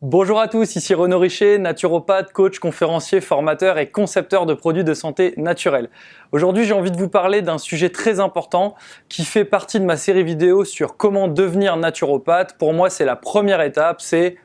Bonjour à tous, ici Renaud Richer, naturopathe, coach, conférencier, formateur et concepteur de produits de santé naturelle. Aujourd'hui, j'ai envie de vous parler d'un sujet très important qui fait partie de ma série vidéo sur comment devenir naturopathe. Pour moi, c'est la première étape, c'est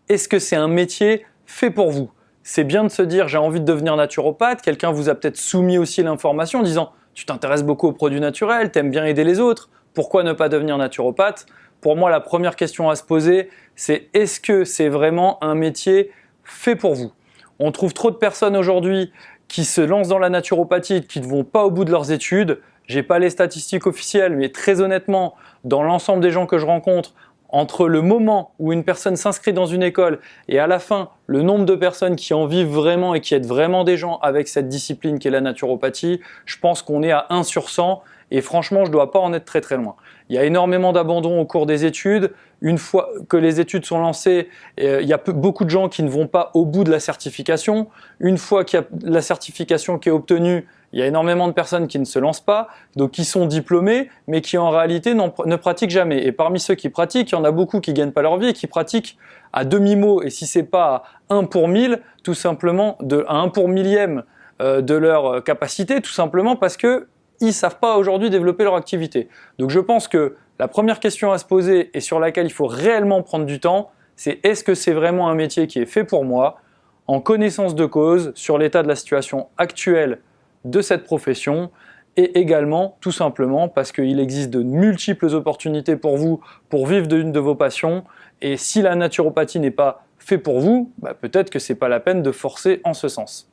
est-ce que c'est un métier fait pour vous? C'est bien de se dire j'ai envie de devenir naturopathe, quelqu'un vous a peut-être soumis aussi l'information en disant tu t'intéresses beaucoup aux produits naturels, t'aimes bien aider les autres, pourquoi ne pas devenir naturopathe? Pour moi, la première question à se poser, c'est est-ce que c'est vraiment un métier fait pour vous? On trouve trop de personnes aujourd'hui qui se lancent dans la naturopathie, qui ne vont pas au bout de leurs études. J'ai pas les statistiques officielles, mais très honnêtement, dans l'ensemble des gens que je rencontre, entre le moment où une personne s'inscrit dans une école et à la fin, le nombre de personnes qui en vivent vraiment et qui aident vraiment des gens avec cette discipline qu'est la naturopathie, je pense qu'on est à 1 sur 100 et franchement, je ne dois pas en être très très loin. Il y a énormément d'abandon au cours des études. Une fois que les études sont lancées, il y a beaucoup de gens qui ne vont pas au bout de la certification. Une fois qu'il y a la certification qui est obtenue, il y a énormément de personnes qui ne se lancent pas, donc qui sont diplômés, mais qui en réalité ne pratiquent jamais. Et parmi ceux qui pratiquent, il y en a beaucoup qui ne gagnent pas leur vie et qui pratiquent à demi-mot, et si ce n'est pas à 1 pour 1000, tout simplement à 1 pour millième de leur capacité, tout simplement parce que ils ne savent pas aujourd'hui développer leur activité. Donc je pense que la première question à se poser et sur laquelle il faut réellement prendre du temps, c'est est-ce que c'est vraiment un métier qui est fait pour moi, en connaissance de cause, sur l'état de la situation actuelle de cette profession, et également tout simplement parce qu'il existe de multiples opportunités pour vous pour vivre d'une de vos passions, et si la naturopathie n'est pas fait pour vous, peut-être que ce n'est pas la peine de forcer en ce sens.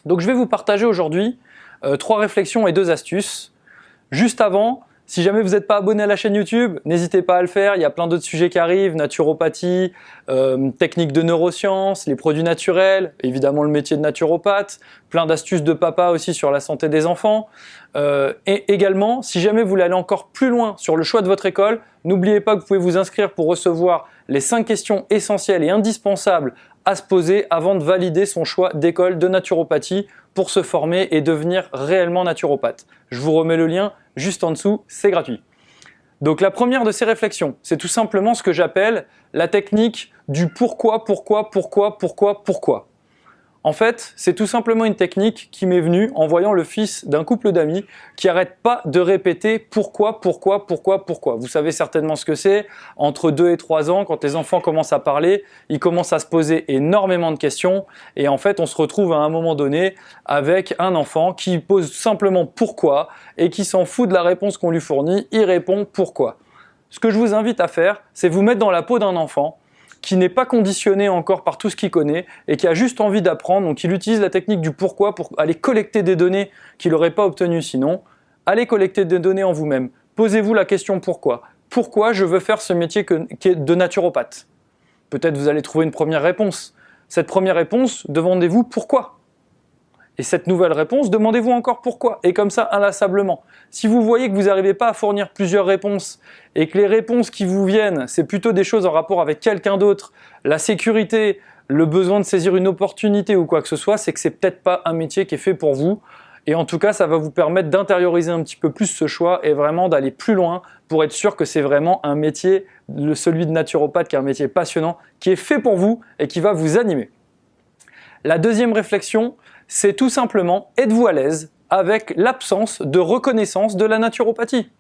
Donc je vais vous partager aujourd'hui 3 réflexions et 2 astuces. Juste avant, si jamais vous n'êtes pas abonné à la chaîne YouTube, n'hésitez pas à le faire, il y a plein d'autres sujets qui arrivent, naturopathie, techniques de neurosciences, les produits naturels, évidemment le métier de naturopathe, plein d'astuces de papa aussi sur la santé des enfants. Et également, si jamais vous voulez aller encore plus loin sur le choix de votre école, n'oubliez pas que vous pouvez vous inscrire pour recevoir les 5 questions essentielles et indispensables à se poser avant de valider son choix d'école de naturopathie pour se former et devenir réellement naturopathe. Je vous remets le lien juste en dessous, c'est gratuit. Donc la première de ces réflexions, c'est tout simplement ce que j'appelle la technique du pourquoi. En fait, c'est tout simplement une technique qui m'est venue en voyant le fils d'un couple d'amis qui n'arrête pas de répéter pourquoi. Vous savez certainement ce que c'est. Entre 2 et 3 ans, quand les enfants commencent à parler, ils commencent à se poser énormément de questions. Et en fait, on se retrouve à un moment donné avec un enfant qui pose simplement pourquoi et qui s'en fout de la réponse qu'on lui fournit. Il répond pourquoi. Ce que je vous invite à faire, c'est vous mettre dans la peau d'un enfant qui n'est pas conditionné encore par tout ce qu'il connaît et qui a juste envie d'apprendre, donc il utilise la technique du pourquoi pour aller collecter des données qu'il n'aurait pas obtenues sinon. Allez collecter des données en vous-même. Posez-vous la question pourquoi. Pourquoi je veux faire ce métier qui est de naturopathe? Peut-être vous allez trouver une première réponse. Cette première réponse, demandez-vous pourquoi. Et cette nouvelle réponse, demandez-vous encore pourquoi. Et comme ça, inlassablement. Si vous voyez que vous n'arrivez pas à fournir plusieurs réponses et que les réponses qui vous viennent, c'est plutôt des choses en rapport avec quelqu'un d'autre, la sécurité, le besoin de saisir une opportunité ou quoi que ce soit, c'est que c'est peut-être pas un métier qui est fait pour vous. Et en tout cas, ça va vous permettre d'intérioriser un petit peu plus ce choix et vraiment d'aller plus loin pour être sûr que c'est vraiment un métier, celui de naturopathe, qui est un métier passionnant, qui est fait pour vous et qui va vous animer. La deuxième réflexion, c'est tout simplement, êtes-vous à l'aise avec l'absence de reconnaissance de la naturopathie?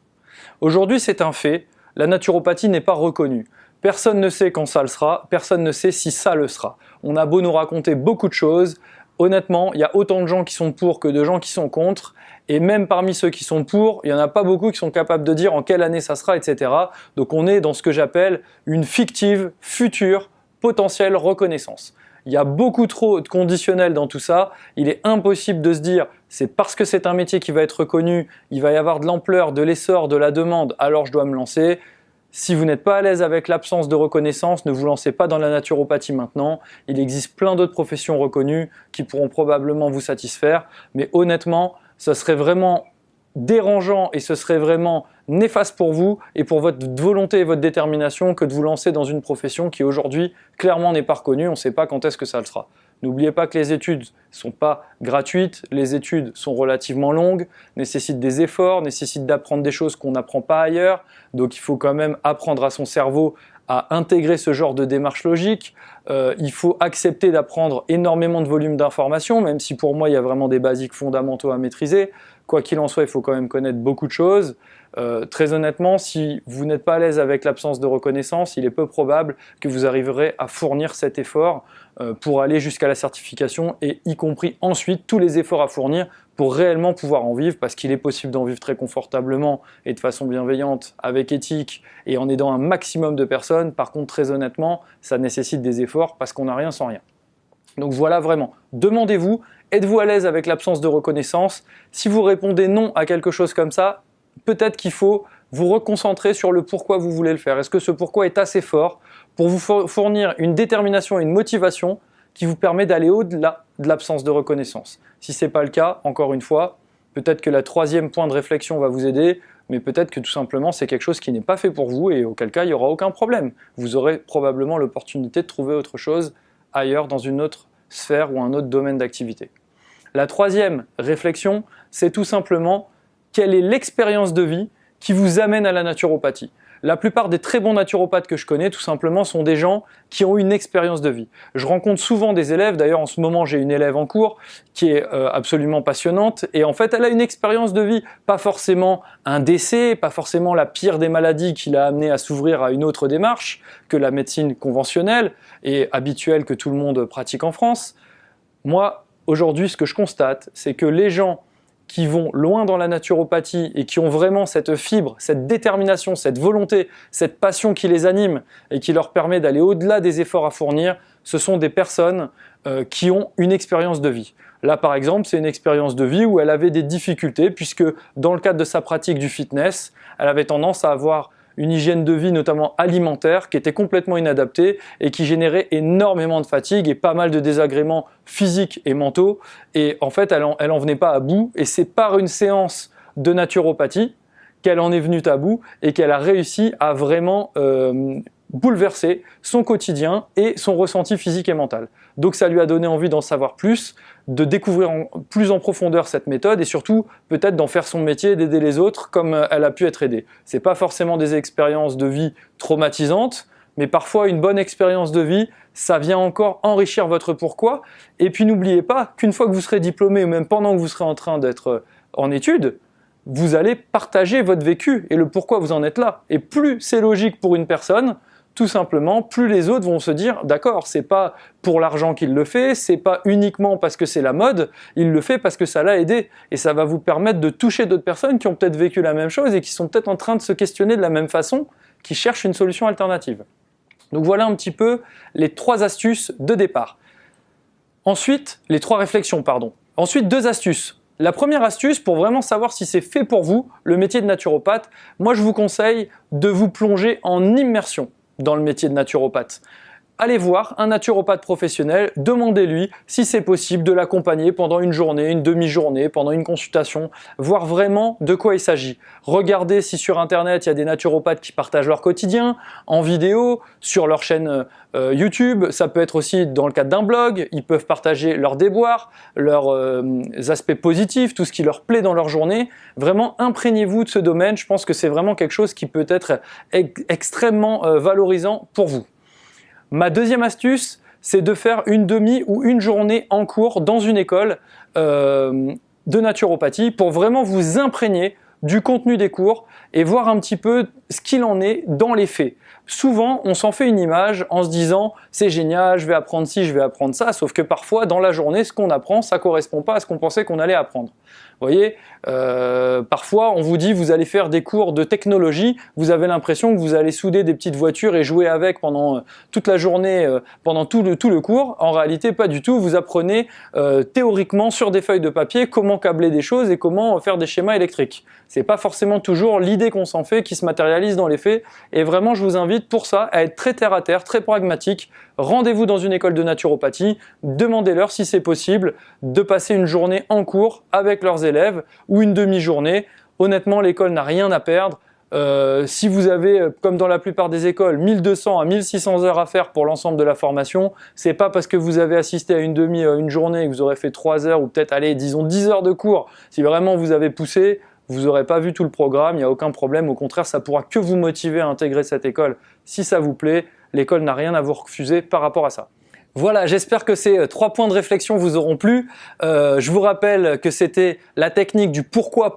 Aujourd'hui, c'est un fait, la naturopathie n'est pas reconnue. Personne ne sait quand ça le sera, personne ne sait si ça le sera. On a beau nous raconter beaucoup de choses, honnêtement, il y a autant de gens qui sont pour que de gens qui sont contre, et même parmi ceux qui sont pour, il n'y en a pas beaucoup qui sont capables de dire en quelle année ça sera, etc. Donc on est dans ce que j'appelle une fictive, future, potentielle reconnaissance. Il y a beaucoup trop de conditionnels dans tout ça. Il est impossible de se dire c'est parce que c'est un métier qui va être reconnu, il va y avoir de l'ampleur, de l'essor, de la demande, alors je dois me lancer. Si vous n'êtes pas à l'aise avec l'absence de reconnaissance, ne vous lancez pas dans la naturopathie maintenant. Il existe plein d'autres professions reconnues qui pourront probablement vous satisfaire. Mais honnêtement, ce serait vraiment dérangeant et ce serait vraiment néfaste pour vous et pour votre volonté et votre détermination que de vous lancer dans une profession qui aujourd'hui clairement n'est pas reconnue, on ne sait pas quand est-ce que ça le sera. N'oubliez pas que les études ne sont pas gratuites, les études sont relativement longues, nécessitent des efforts, nécessitent d'apprendre des choses qu'on n'apprend pas ailleurs, donc il faut quand même apprendre à son cerveau à intégrer ce genre de démarche logique. Il faut accepter d'apprendre énormément de volume d'informations, même si pour moi il y a vraiment des basiques fondamentaux à maîtriser. Quoi qu'il en soit, il faut quand même connaître beaucoup de choses. Très honnêtement, si vous n'êtes pas à l'aise avec l'absence de reconnaissance, il est peu probable que vous arriverez à fournir cet effort pour aller jusqu'à la certification et y compris ensuite tous les efforts à fournir pour réellement pouvoir en vivre, parce qu'il est possible d'en vivre très confortablement et de façon bienveillante, avec éthique et en aidant un maximum de personnes. Par contre, très honnêtement, ça nécessite des efforts parce qu'on n'a rien sans rien. Donc voilà, vraiment, demandez-vous, êtes-vous à l'aise avec l'absence de reconnaissance? Si vous répondez non à quelque chose comme ça, peut-être qu'il faut vous reconcentrer sur le pourquoi vous voulez le faire. Est-ce que ce pourquoi est assez fort pour vous fournir une détermination et une motivation qui vous permet d'aller au-delà de l'absence de reconnaissance? Si ce n'est pas le cas, encore une fois, peut-être que la troisième point de réflexion va vous aider, mais peut-être que tout simplement c'est quelque chose qui n'est pas fait pour vous et auquel cas il n'y aura aucun problème. Vous aurez probablement l'opportunité de trouver autre chose ailleurs dans une autre sphère ou un autre domaine d'activité. La troisième réflexion, c'est tout simplement quelle est l'expérience de vie qui vous amène à la naturopathie. La plupart des très bons naturopathes que je connais, tout simplement, sont des gens qui ont une expérience de vie. Je rencontre souvent des élèves, d'ailleurs en ce moment j'ai une élève en cours qui est absolument passionnante et en fait elle a une expérience de vie, pas forcément un décès, pas forcément la pire des maladies qui l'a amené à s'ouvrir à une autre démarche que la médecine conventionnelle et habituelle que tout le monde pratique en France. Moi, aujourd'hui, ce que je constate, c'est que les gens qui vont loin dans la naturopathie et qui ont vraiment cette fibre, cette détermination, cette volonté, cette passion qui les anime et qui leur permet d'aller au-delà des efforts à fournir, ce sont des personnes qui ont une expérience de vie. Là, par exemple, c'est une expérience de vie où elle avait des difficultés puisque dans le cadre de sa pratique du fitness, elle avait tendance à avoir une hygiène de vie, notamment alimentaire, qui était complètement inadaptée et qui générait énormément de fatigue et pas mal de désagréments physiques et mentaux. Et en fait, elle en venait pas à bout. Et c'est par une séance de naturopathie qu'elle en est venue à bout et qu'elle a réussi à vraiment bouleverser son quotidien et son ressenti physique et mental. Donc ça lui a donné envie d'en savoir plus, de découvrir plus en profondeur cette méthode et surtout peut-être d'en faire son métier, d'aider les autres comme elle a pu être aidée. C'est pas forcément des expériences de vie traumatisantes, mais parfois une bonne expérience de vie, ça vient encore enrichir votre pourquoi. Et puis n'oubliez pas qu'une fois que vous serez diplômé ou même pendant que vous serez en train d'être en études, vous allez partager votre vécu et le pourquoi vous en êtes là. Et plus c'est logique pour une personne, tout simplement, plus les autres vont se dire d'accord, c'est pas pour l'argent qu'il le fait, c'est pas uniquement parce que c'est la mode, il le fait parce que ça l'a aidé. Et ça va vous permettre de toucher d'autres personnes qui ont peut-être vécu la même chose et qui sont peut-être en train de se questionner de la même façon, qui cherchent une solution alternative. Donc voilà un petit peu les trois astuces de départ. Ensuite, les trois réflexions, pardon. Ensuite, deux astuces. La première astuce, pour vraiment savoir si c'est fait pour vous, le métier de naturopathe, moi je vous conseille de vous plonger en immersion dans le métier de naturopathe. Allez voir un naturopathe professionnel, demandez-lui si c'est possible de l'accompagner pendant une journée, une demi-journée, pendant une consultation, voir vraiment de quoi il s'agit. Regardez si sur internet il y a des naturopathes qui partagent leur quotidien en vidéo, sur leur chaîne YouTube, ça peut être aussi dans le cadre d'un blog, ils peuvent partager leurs déboires, leurs aspects positifs, tout ce qui leur plaît dans leur journée. Vraiment imprégnez-vous de ce domaine, je pense que c'est vraiment quelque chose qui peut être extrêmement valorisant pour vous. Ma deuxième astuce, c'est de faire une demi ou une journée en cours dans une école de naturopathie pour vraiment vous imprégner du contenu des cours et voir un petit peu ce qu'il en est dans les faits. Souvent, on s'en fait une image en se disant « c'est génial, je vais apprendre ci, je vais apprendre ça », sauf que parfois, dans la journée, ce qu'on apprend, ça ne correspond pas à ce qu'on pensait qu'on allait apprendre. Vous voyez, parfois, on vous dit « vous allez faire des cours de technologie », vous avez l'impression que vous allez souder des petites voitures et jouer avec pendant toute la journée, pendant tout le cours. En réalité, pas du tout. Vous apprenez théoriquement sur des feuilles de papier comment câbler des choses et comment faire des schémas électriques. C'est pas forcément toujours l'idée qu'on s'en fait qui se matérialise dans les faits. Et vraiment, je vous invite pour ça à être très terre à terre, très pragmatique. Rendez-vous dans une école de naturopathie, demandez-leur si c'est possible de passer une journée en cours avec leurs élèves ou une demi-journée. Honnêtement, l'école n'a rien à perdre. Si vous avez, comme dans la plupart des écoles, 1200 à 1600 heures à faire pour l'ensemble de la formation, c'est pas parce que vous avez assisté à une journée et que vous aurez fait 3 heures ou peut-être, allez, disons 10 heures de cours, si vraiment vous avez poussé, vous n'aurez pas vu tout le programme, il n'y a aucun problème. Au contraire, ça pourra que vous motiver à intégrer cette école si ça vous plaît. L'école n'a rien à vous refuser par rapport à ça. Voilà, j'espère que ces 3 points de réflexion vous auront plu. Je vous rappelle que c'était la technique du pourquoi,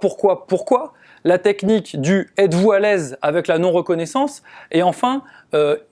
la technique du êtes-vous à l'aise avec la non-reconnaissance, et enfin,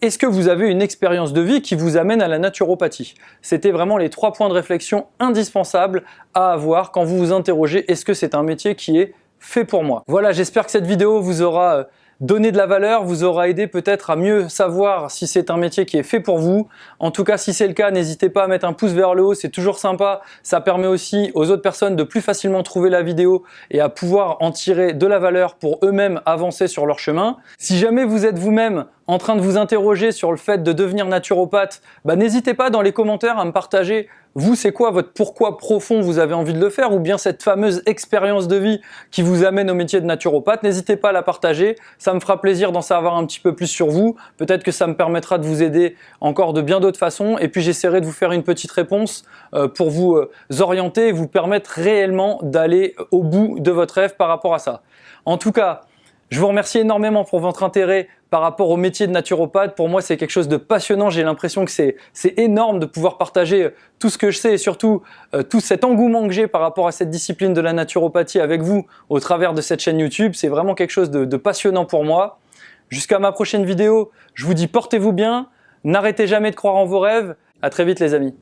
est-ce que vous avez une expérience de vie qui vous amène à la naturopathie? C'était vraiment les 3 points de réflexion indispensables à avoir quand vous vous interrogez, est-ce que c'est un métier qui est fait pour moi? Voilà, j'espère que cette vidéo vous aura donner de la valeur, vous aura aidé peut-être à mieux savoir si c'est un métier qui est fait pour vous. En tout cas, si c'est le cas, n'hésitez pas à mettre un pouce vers le haut, c'est toujours sympa. Ça permet aussi aux autres personnes de plus facilement trouver la vidéo et à pouvoir en tirer de la valeur pour eux-mêmes avancer sur leur chemin. Si jamais vous êtes vous-même en train de vous interroger sur le fait de devenir naturopathe, n'hésitez pas dans les commentaires à me partager, vous, c'est quoi votre pourquoi profond vous avez envie de le faire, ou bien cette fameuse expérience de vie qui vous amène au métier de naturopathe. N'hésitez pas à la partager, ça me fera plaisir d'en savoir un petit peu plus sur vous. Peut-être que ça me permettra de vous aider encore de bien d'autres façons, et puis j'essaierai de vous faire une petite réponse pour vous orienter et vous permettre réellement d'aller au bout de votre rêve par rapport à ça. En tout cas, je vous remercie énormément pour votre intérêt par rapport au métier de naturopathe. Pour moi, c'est quelque chose de passionnant. J'ai l'impression que c'est énorme de pouvoir partager tout ce que je sais et surtout tout cet engouement que j'ai par rapport à cette discipline de la naturopathie avec vous au travers de cette chaîne YouTube. C'est vraiment quelque chose de passionnant pour moi. Jusqu'à ma prochaine vidéo, je vous dis portez-vous bien, n'arrêtez jamais de croire en vos rêves. À très vite les amis.